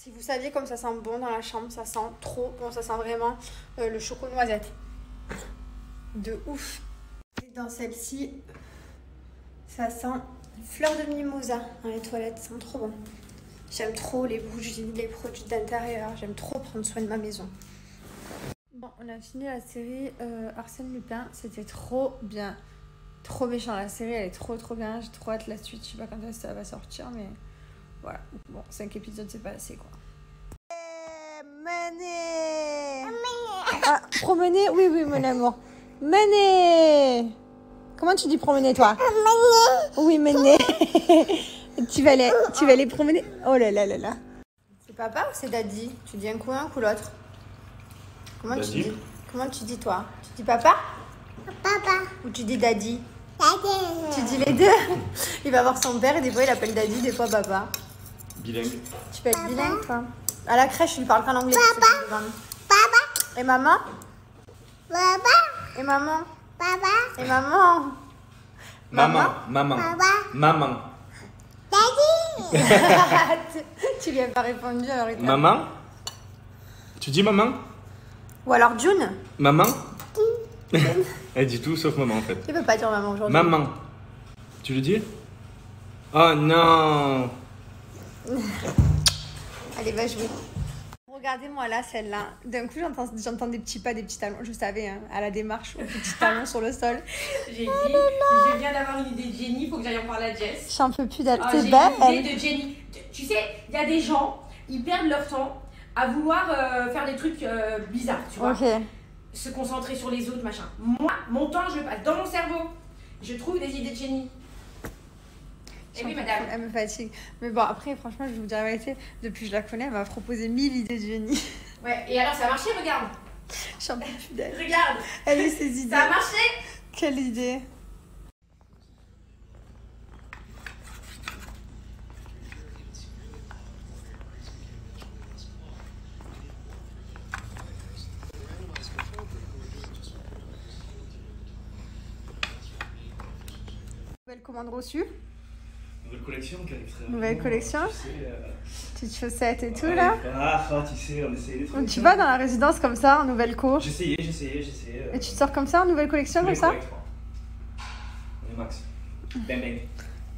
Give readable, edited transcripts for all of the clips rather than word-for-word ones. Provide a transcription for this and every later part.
Si vous saviez comme ça sent bon dans la chambre, ça sent trop bon, ça sent vraiment le choco noisette. De ouf. Et dans celle-ci, ça sent fleur de mimosa dans les toilettes, ça sent trop bon. J'aime trop les bougies, les produits d'intérieur, j'aime trop prendre soin de ma maison. Bon, on a fini la série Arsène Lupin, c'était trop bien. Trop méchant, la série elle est trop bien, j'ai trop hâte la suite, je sais pas quand est-ce que ça va sortir mais voilà. Bon, 5 épisodes c'est pas assez quoi. Mané. Ah, promener, oui mon amour. Mané. Comment tu dis promener toi? Mané. Oui mané. tu vas aller promener. Oh là là là là. C'est papa ou c'est daddy? Tu dis un coup l'autre? Comment tu dis toi? Tu dis papa? Papa. Ou tu dis daddy? Daddy. Tu dis les deux? Il va voir son père et des fois il appelle daddy, des fois papa. Bilingue. Tu peux être bilingue toi? À la crèche, il parle qu'en anglais. Papa. Papa. Et maman? Papa. Et maman? Papa. Et maman? Maman. Papa. Maman. Daddy. Tu lui as pas répondu alors. Maman? Tu dis maman? Ou alors June? Maman? Elle dit tout sauf maman en fait. Tu peux pas dire maman aujourd'hui. Maman. Tu le dis? Oh non. Allez, va jouer. Regardez-moi là, celle-là. D'un coup, j'entends des petits pas, des petits talons. Je savais, hein, à la démarche, aux petits talons sur le sol. J'ai dit, je viens d'avoir une idée de Jenny, il faut que j'aille en parler à Jess. J'en peux plus d'elle. Oh, C'est j'ai belle. une idée de Jenny. Tu sais, il y a des gens, ils perdent leur temps à vouloir faire des trucs bizarres, tu vois. Ok. Se concentrer sur les autres, machin. Moi, mon temps, je le passe dans mon cerveau. Je trouve des idées de Jenny. Et oui, madame. Elle me fatigue. Mais bon, après, franchement, je vous dirais la vérité, depuis que je la connais, elle m'a proposé 1000 idées de génie. Ouais, et alors ça a marché, regarde. J'en peux plus d'elle. Regarde. Elle a ses idées. Ça a marché. Quelle idée. Nouvelle commande reçue. Nouvelle collection qui arrive très Nouvelle collection. Tu sais, Petites chaussettes et tout là. tu sais, on essaye des trucs. Donc tu vas dans la résidence comme ça, en nouvelle co. J'essayais. Et tu te sors comme ça, en nouvelle collection comme ça. On est max. Bang bang.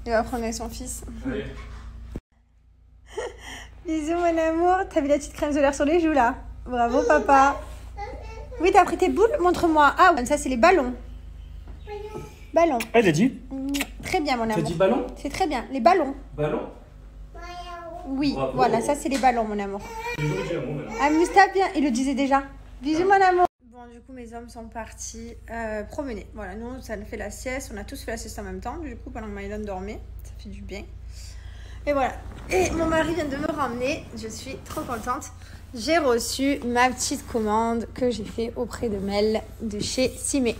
Il va prendre avec son fils. Allez. Bisous mon amour. T'as vu la petite crème solaire sur les joues là? Bravo papa. Oui, t'as pris tes boules? Montre-moi. Ah, ça c'est les ballons. Ballons. Elle a dit? Très bien mon amour. T'as dit ballon? C'est très bien. Les ballons. Ballon? Oui, Bravo. voilà, ça c'est les ballons mon amour. Les jours du amour maintenant. Amuse-toi bien. Il le disait déjà. Bisous mon amour. Bon, du coup, mes hommes sont partis promener. Voilà, nous, ça nous fait la sieste. On a tous fait la sieste en même temps. Du coup, pendant que Maïlon dormait, ça fait du bien. Et voilà. Et mon mari vient de me ramener. Je suis trop contente. J'ai reçu ma petite commande que j'ai fait auprès de Mel de chez Simé.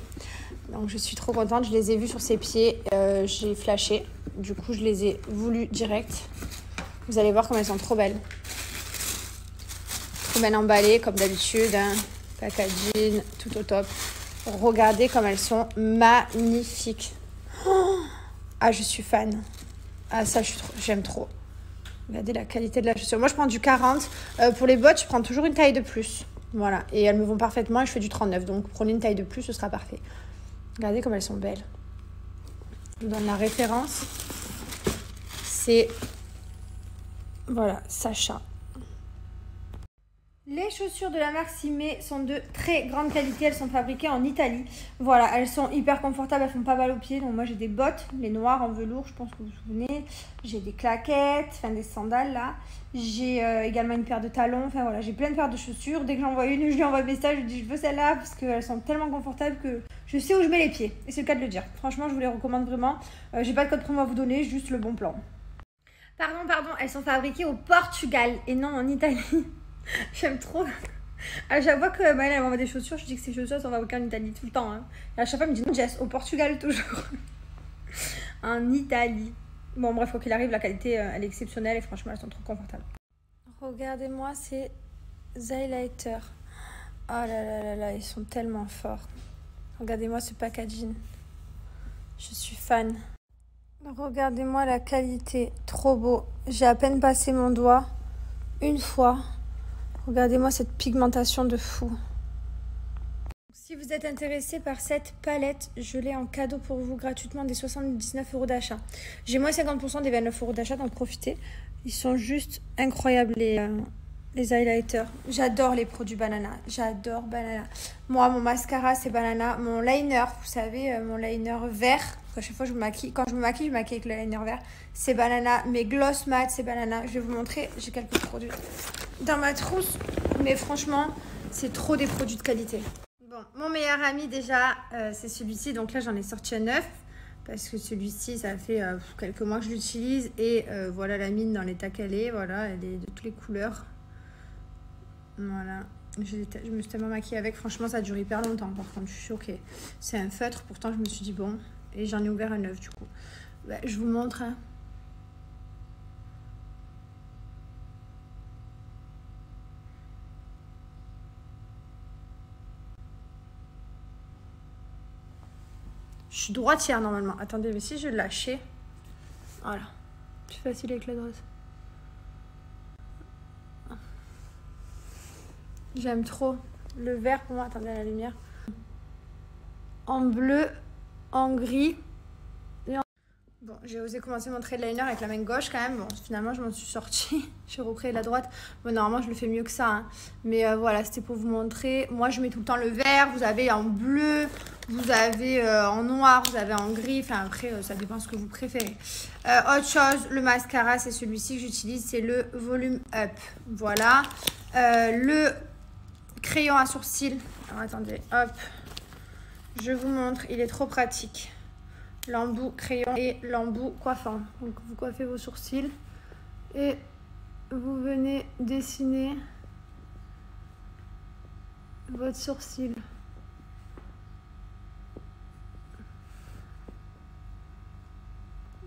Donc, je suis trop contente. Je les ai vus sur ses pieds. J'ai flashé. Du coup, je les ai voulues direct. Vous allez voir comme elles sont trop belles. Trop bien emballées, comme d'habitude. Hein. Packaging, tout au top. Regardez comme elles sont magnifiques. Oh, ah, je suis fan. Ah, ça, j'aime trop. Regardez la qualité de la chaussure. Moi, je prends du 40. Pour les bottes, je prends toujours une taille de plus. Voilà. Et elles me vont parfaitement et je fais du 39. Donc, prenez une taille de plus, ce sera parfait. Regardez comme elles sont belles. Je vous donne la référence. C'est... Voilà, Sacha. Les chaussures de la marque Simé sont de très grande qualité. Elles sont fabriquées en Italie. Voilà, elles sont hyper confortables. Elles font pas mal aux pieds. Donc moi, j'ai des bottes, les noires en velours, je pense que vous vous souvenez. J'ai des claquettes, enfin des sandales là. J'ai également une paire de talons. Enfin voilà, j'ai plein de paires de chaussures. Dès que j'en vois une, je lui envoie un message. Je lui dis je veux celle-là parce qu'elles sont tellement confortables que je sais où je mets les pieds. Et c'est le cas de le dire. Franchement, je vous les recommande vraiment. J'ai pas de code promo à vous donner, juste le bon plan. Pardon, elles sont fabriquées au Portugal et non en Italie. J'aime trop. À chaque fois que Maëlle m'envoie des chaussures, je dis que ces chaussures sont fabriquées en Italie tout le temps. Hein. Et à chaque fois, elle me dit non, Jess, au Portugal toujours. En Italie. Bon, bref, quoi qu'il arrive, la qualité, elle est exceptionnelle et franchement, elles sont trop confortables. Regardez-moi ces highlighters. Oh là là là là, ils sont tellement forts. Regardez-moi ce packaging. Je suis fan. Regardez-moi la qualité, trop beau. J'ai à peine passé mon doigt. une fois. Regardez-moi cette pigmentation de fou. Si vous êtes intéressé par cette palette, je l'ai en cadeau pour vous gratuitement des 79 € d'achat. J'ai moins 50% des 29 € d'achat, donc profitez. Ils sont juste incroyables les highlighters. J'adore les produits Banana. J'adore Banana. Moi, mon mascara, c'est Banana. Mon liner, vous savez, mon liner vert. À chaque fois, je me maquille. Quand je me maquille avec le liner vert. C'est Banana. Mes gloss mat, c'est Banana. Je vais vous montrer. J'ai quelques produits dans ma trousse. Mais franchement, c'est trop des produits de qualité. Bon, mon meilleur ami, déjà, c'est celui-ci. Donc là, j'en ai sorti un neuf. Parce que celui-ci, ça fait quelques mois que je l'utilise. Et voilà la mine dans l'état qu'elle est. Voilà, elle est de toutes les couleurs. Voilà, je me suis tellement maquillée avec, franchement ça dure hyper longtemps par contre, je suis choquée. C'est un feutre, pourtant je me suis dit bon, et j'en ai ouvert un neuf du coup. Bah, je vous montre. Hein. Je suis droitière normalement. Attendez, mais si je lâchais. Voilà, c'est facile avec la droite. J'aime trop le vert pour moi. Attendez la lumière. En bleu, en gris. Et en... Bon, j'ai osé commencer mon trait de liner avec la main gauche quand même. Bon, finalement, je m'en suis sortie. J'ai repris la droite. Bon, normalement, je le fais mieux que ça. Hein. Mais voilà, c'était pour vous montrer. Moi, je mets tout le temps le vert. Vous avez en bleu, vous avez en noir, vous avez en gris. Enfin, après, ça dépend ce que vous préférez. Autre chose, le mascara, c'est celui-ci que j'utilise. C'est le Volume Up. Voilà. Le crayon à sourcils. Alors, attendez, hop. Je vous montre, il est trop pratique. L'embout crayon et l'embout coiffant. Donc, vous coiffez vos sourcils et vous venez dessiner votre sourcil.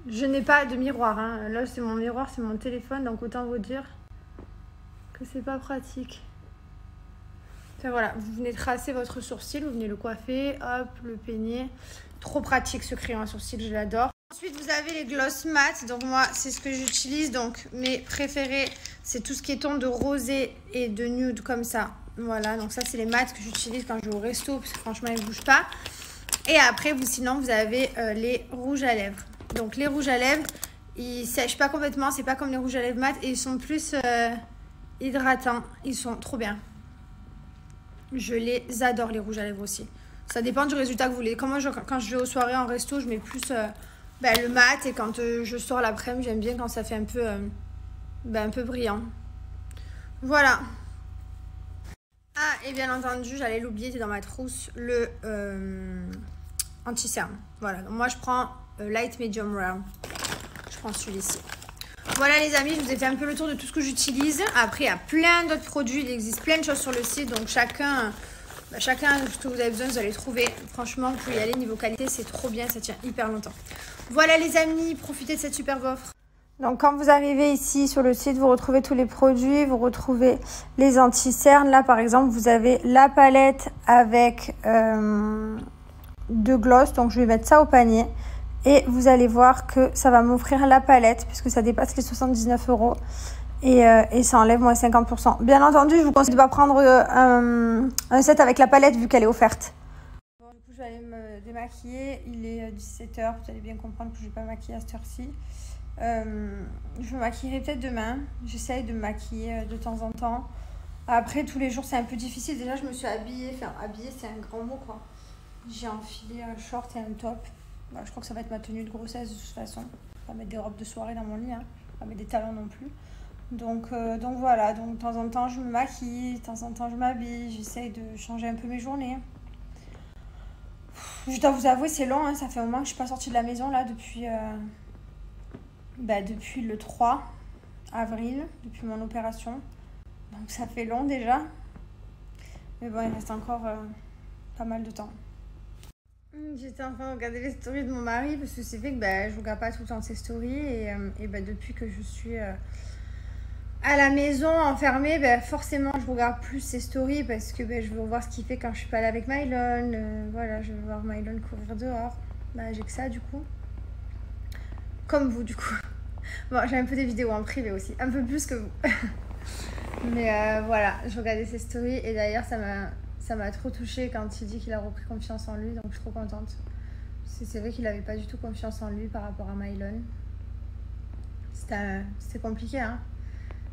Je n'ai pas de miroir. Hein. Là, c'est mon miroir, c'est mon téléphone. Donc, autant vous dire que c'est pas pratique. Enfin, voilà, vous venez tracer votre sourcil, vous venez le coiffer, hop, le peigner. Trop pratique ce crayon à sourcil, je l'adore. Ensuite, vous avez les gloss mat. Donc moi, c'est ce que j'utilise. Donc mes préférés, c'est tout ce qui est ton de rosé et de nude comme ça. Voilà, donc ça, c'est les mats que j'utilise quand je vais au resto parce que franchement, ils ne bougent pas. Et après, sinon, vous avez les rouges à lèvres. Donc les rouges à lèvres, ils sèchent pas complètement. C'est pas comme les rouges à lèvres mat et ils sont plus hydratants. Ils sont trop bien. Je les adore, les rouges à lèvres aussi. Ça dépend du résultat que vous voulez. Quand je vais aux soirées en resto, je mets plus le mat. Et quand je sors l'après-midi, j'aime bien quand ça fait un peu brillant. Voilà. Ah, et bien entendu, j'allais l'oublier, c'est dans ma trousse, le anti-cerne. Voilà, donc moi je prends Light Medium Rare. Je prends celui-ci. Voilà les amis, je vous ai fait un peu le tour de tout ce que j'utilise. Après, il y a plein d'autres produits, il existe plein de choses sur le site. Donc chacun ce que vous avez besoin, vous allez trouver. Franchement, vous pouvez y aller, niveau qualité, c'est trop bien, ça tient hyper longtemps. Voilà les amis, profitez de cette superbe offre. Donc quand vous arrivez ici sur le site, vous retrouvez tous les produits, vous retrouvez les anti-cernes. Là par exemple, vous avez la palette avec 2 gloss, donc je vais mettre ça au panier. Et vous allez voir que ça va m'offrir la palette puisque ça dépasse les 79 € et ça enlève moins 50%. Bien entendu, je vous conseille de ne pas prendre un set avec la palette vu qu'elle est offerte. Bon, du coup, je vais aller me démaquiller. Il est 17 h. Vous allez bien comprendre que je ne vais pas maquiller à cette heure-ci. Je me maquillerai peut-être demain. J'essaye de me maquiller de temps en temps. Après, tous les jours, c'est un peu difficile. Déjà, je me suis habillée. Enfin, habillée, c'est un grand mot, quoi. J'ai enfilé un short et un top. Bah, je crois que ça va être ma tenue de grossesse de toute façon. Je vais pas mettre des robes de soirée dans mon lit. Hein. Je vais pas mettre des talons non plus. Donc voilà. Donc, de temps en temps, je me maquille. De temps en temps, je m'habille. J'essaye de changer un peu mes journées. Je dois vous avouer, c'est long. Hein. Ça fait un moment que je suis pas sortie de la maison là depuis le 3 avril, depuis mon opération. Donc ça fait long déjà. Mais bon, il reste encore pas mal de temps. J'étais en train de regarder les stories de mon mari parce que c'est fait que je ne regarde pas tout le temps ses stories. Et depuis que je suis à la maison enfermée, forcément je regarde plus ses stories parce que je veux voir ce qu'il fait quand je suis pas là avec Mylon. Voilà, je veux voir Mylon courir dehors. J'ai que ça du coup. Comme vous du coup. Bon, j'ai un peu des vidéos en privé aussi, un peu plus que vous. Mais voilà, je regardais ses stories et d'ailleurs ça m'a trop touchée quand il dit qu'il a repris confiance en lui, donc je suis trop contente. C'est vrai qu'il n'avait pas du tout confiance en lui par rapport à Mylon. C'était compliqué, hein.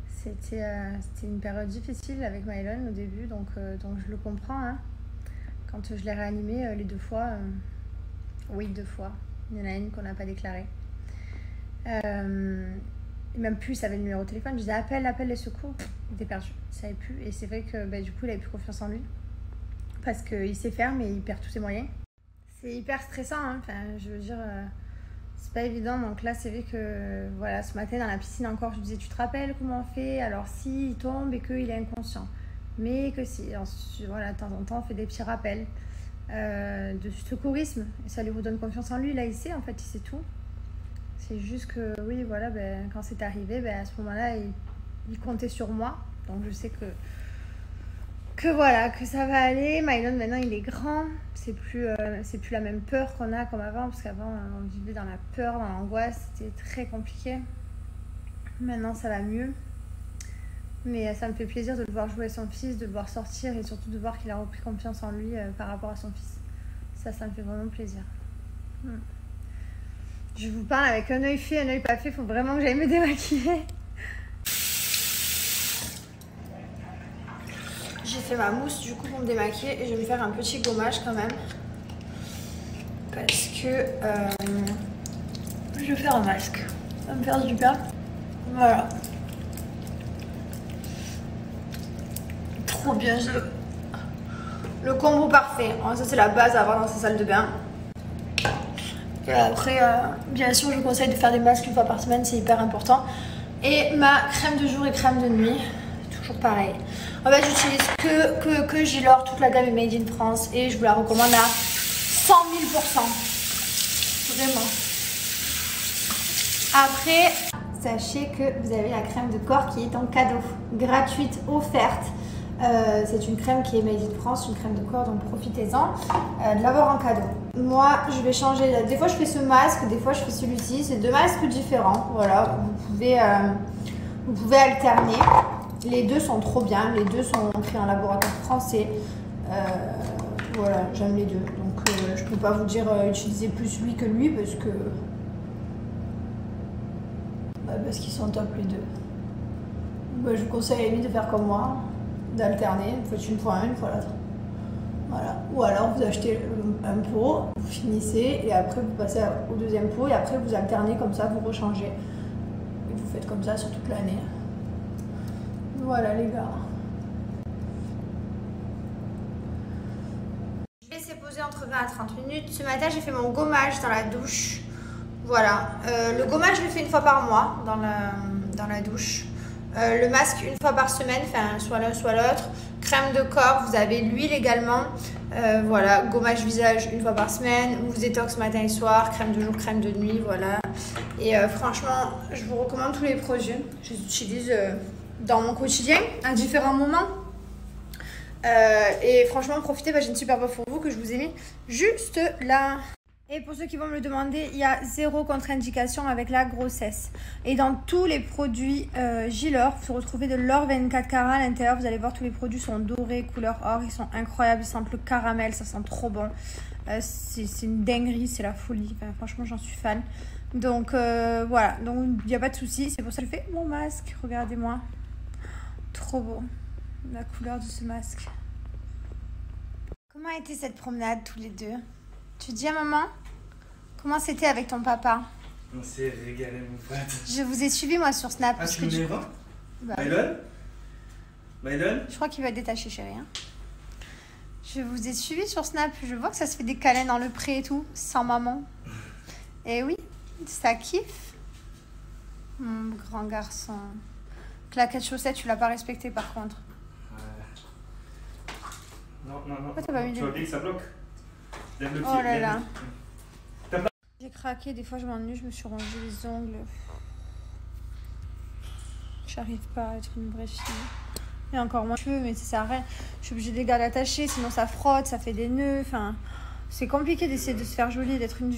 C'était une période difficile avec Mylon au début, donc je le comprends, hein. Quand je l'ai réanimé les 2 fois, oui 2 fois, il y en a une qu'on n'a pas déclarée. Même plus, il savait le numéro de téléphone, je disais appelle les secours, il était perdu, il savait plus. Et c'est vrai que du coup il avait plus confiance en lui, parce qu'il sait faire mais il perd tous ses moyens. C'est hyper stressant, hein. Enfin, je veux dire, c'est pas évident. Donc là, c'est vrai que voilà, ce matin dans la piscine encore, je disais, tu te rappelles comment on fait? Alors si il tombe et qu'il est inconscient, mais que si, ensuite, voilà, de temps en temps, on fait des petits rappels de secourisme et ça lui redonne confiance en lui. Là, il sait, en fait, il sait tout. C'est juste que oui, voilà, quand c'est arrivé, à ce moment-là, il comptait sur moi. Donc je sais que voilà, que ça va aller. Mylon maintenant il est grand, c'est plus la même peur qu'on a comme avant, parce qu'avant on vivait dans la peur, dans l'angoisse, c'était très compliqué. Maintenant ça va mieux, mais ça me fait plaisir de le voir jouer son fils, de le voir sortir et surtout de voir qu'il a repris confiance en lui par rapport à son fils. Ça me fait vraiment plaisir. Je vous parle avec un œil fait, un œil pas fait, faut vraiment que j'aille me démaquiller. J'ai fait ma mousse du coup pour me démaquiller et je vais me faire un petit gommage quand même. Parce que je vais faire un masque. Ça va me faire du bien. Voilà. Trop bien. Le combo parfait. Ça c'est la base à avoir dans sa salle de bain. Et après, bien sûr, je vous conseille de faire des masques 1 fois par semaine, c'est hyper important. Et ma crème de jour et crème de nuit, toujours pareil. En fait, j'utilise que Gilor, toute la gamme est made in France et je vous la recommande à 100 000%. Vraiment. Après, sachez que vous avez la crème de corps qui est en cadeau, gratuite, offerte. C'est une crème qui est made in France, une crème de corps, donc profitez-en de l'avoir en cadeau. Moi, je vais changer. Des fois, je fais ce masque, des fois, je fais celui-ci. C'est 2 masques différents. Voilà, vous pouvez alterner. Les 2 sont trop bien. Les 2 sont créés en laboratoire français. Voilà, j'aime les 2. Donc, je peux pas vous dire utiliser plus lui que lui parce que parce qu'ils sont top les 2. Je vous conseille à la limite de faire comme moi, d'alterner. Vous faites une fois un, une fois l'autre. Voilà. Ou alors vous achetez un pot, vous finissez et après vous passez au 2e pot et après vous alternez comme ça, vous rechangez. Et vous faites comme ça sur toute l'année. Voilà les gars. Je vais laisser poser entre 20 à 30 minutes. Ce matin j'ai fait mon gommage dans la douche. Voilà. Le gommage je le fais 1 fois par mois dans la douche. Le masque 1 fois par semaine, enfin soit l'un soit l'autre. Crème de corps, vous avez l'huile également. Voilà, gommage visage 1 fois par semaine, mousse détox matin et soir, crème de jour, crème de nuit, voilà. Et franchement, je vous recommande tous les produits. Je les utilise dans mon quotidien à différents moments. Et franchement, profitez, j'ai une super offre pour vous que je vous ai mis juste là. Et pour ceux qui vont me le demander, il y a 0 contre-indication avec la grossesse. Et dans tous les produits Gilor, vous retrouvez de l'or 24 carats à l'intérieur. Vous allez voir, tous les produits sont dorés, couleur or. Ils sont incroyables, ils sentent le caramel, ça sent trop bon. C'est une dinguerie, c'est la folie. Enfin, franchement, j'en suis fan. Donc voilà, donc il n'y a pas de souci. C'est pour ça que je fais mon masque. Regardez-moi. Trop beau, la couleur de ce masque. Comment a été cette promenade tous les deux? Tu dis à maman, comment c'était avec ton papa? On s'est régalé, mon pote. Je vous ai suivi moi sur Snap. Ah, tu me mets Mylon? Mylon? Je crois qu'il va être détaché, chérie. Hein. Je vous ai suivi sur Snap. Je vois que ça se fait des câlins dans le pré et tout, sans maman. Et oui, ça kiffe. Mon grand garçon. Claquette chaussette, tu l'as pas respecté par contre. Non. Pourquoi t'as pas mis tu vois bien que ça bloque. Lève le pied. Oh là là. J'ai craqué, des fois je m'ennuie, je me suis rongé les ongles. J'arrive pas à être une vraie fille. Et encore moins cheveux, mais ça sert à rien. Je suis obligée de les garder attachés, sinon ça frotte, ça fait des nœuds. Enfin, c'est compliqué d'essayer de se faire jolie, d'être une...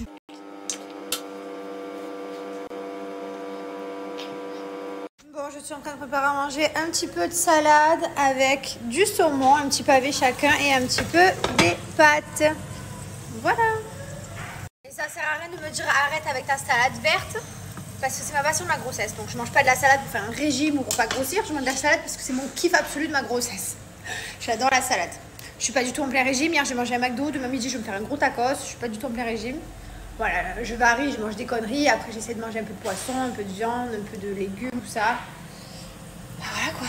Bon, je suis en train de préparer à manger un petit peu de salade avec du saumon, un petit pavé chacun et un petit peu des pâtes. Voilà. Et ça sert à rien de me dire arrête avec ta salade verte parce que c'est ma passion de ma grossesse. Donc je mange pas de la salade pour faire un régime ou pour pas grossir, je mange de la salade parce que c'est mon kiff absolu de ma grossesse. J'adore la salade. Je suis pas du tout en plein régime. Hier j'ai mangé un McDo, demain midi je vais me faire un gros tacos. Je suis pas du tout en plein régime. Voilà, je varie, je mange des conneries. Après j'essaie de manger un peu de poisson, un peu de viande, un peu de légumes, tout ça. Voilà quoi.